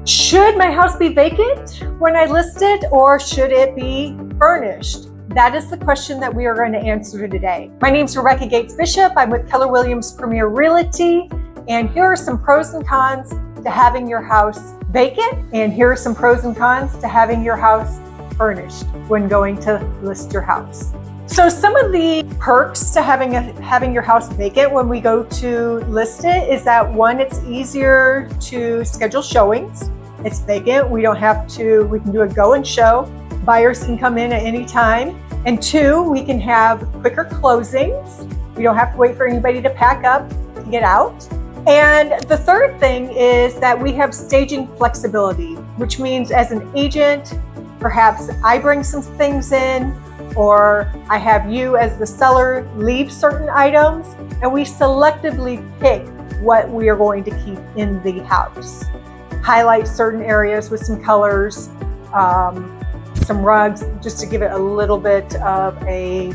Should my house be vacant when I list it, or should it be furnished? That is the question that we are going to answer today. My name is Rebecca Gaetz-Bishop. I'm with Keller Williams Premier Realty, and here are some pros and cons to having your house vacant, and here are some pros and cons to having your house furnished when going to list your house. So some of the perks to having your house vacant when we go to list it is that, one, it's easier to schedule showings. It's vacant. We can do a go and show. Buyers can come in at any time. And two, we can have quicker closings. We don't have to wait for anybody to pack up to get out. And the third thing is that we have staging flexibility, which means as an agent, perhaps I bring some things in, or I have you as the seller leave certain items, and we selectively pick what we are going to keep in the house. Highlight certain areas with some colors, some rugs, just to give it a little bit of a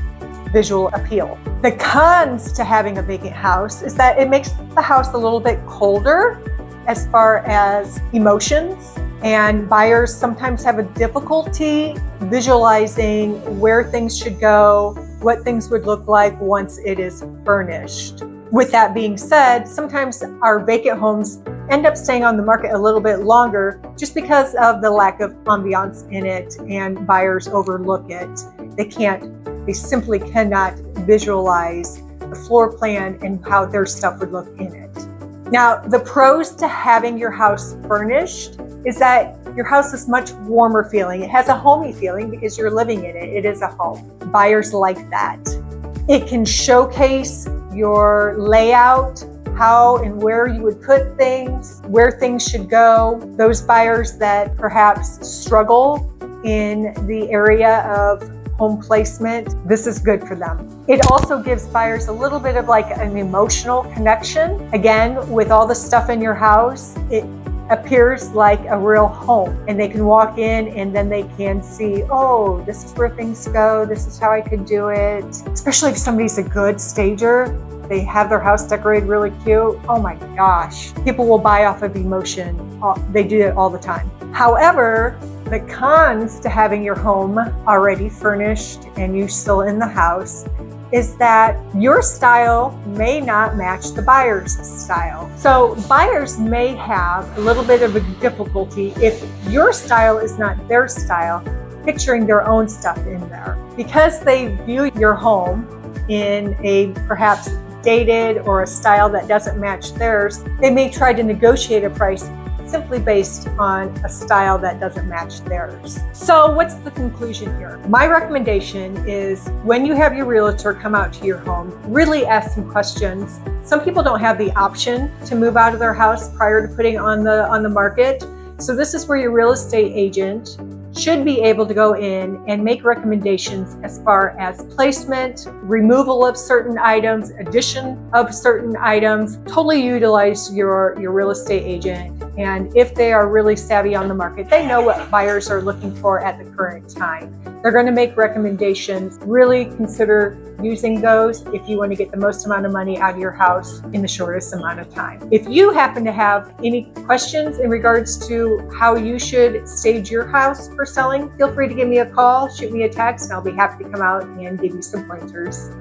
visual appeal. The cons to having a vacant house is that it makes the house a little bit colder as far as emotions, and buyers sometimes have a difficulty visualizing where things should go, what things would look like once it is furnished. With that being said, sometimes our vacant homes end up staying on the market a little bit longer just because of the lack of ambiance in it, and buyers overlook it. They simply cannot visualize the floor plan and how their stuff would look in it. Now, the pros to having your house furnished is that your house is much warmer feeling. It has a homey feeling because you're living in it. It is a home. Buyers like that. It can showcase your layout, how and where you would put things, where things should go. Those buyers that perhaps struggle in the area of home placement, this is good for them. It also gives buyers a little bit of like an emotional connection. Again, with all the stuff in your house, it appears like a real home, and they can walk in and then they can see, oh, this is where things go. This is how I could do it. Especially if somebody's a good stager, they have their house decorated really cute. Oh my gosh, people will buy off of emotion. They do it all the time. However, the cons to having your home already furnished and you still in the house is that your style may not match the buyer's style. So buyers may have a little bit of a difficulty if your style is not their style, picturing their own stuff in there. Because they view your home in a perhaps dated or a style that doesn't match theirs, they may try to negotiate a price simply based on a style that doesn't match theirs. So what's the conclusion here? My recommendation is, when you have your realtor come out to your home, really ask some questions. Some people don't have the option to move out of their house prior to putting it on the market. So this is where your real estate agent should be able to go in and make recommendations as far as placement, removal of certain items, addition of certain items. Totally utilize your real estate agent. And if they are really savvy on the market, they know what buyers are looking for at the current time. They're going to make recommendations. Really consider using those if you want to get the most amount of money out of your house in the shortest amount of time. If you happen to have any questions in regards to how you should stage your house for selling, feel free to give me a call, shoot me a text, and I'll be happy to come out and give you some pointers.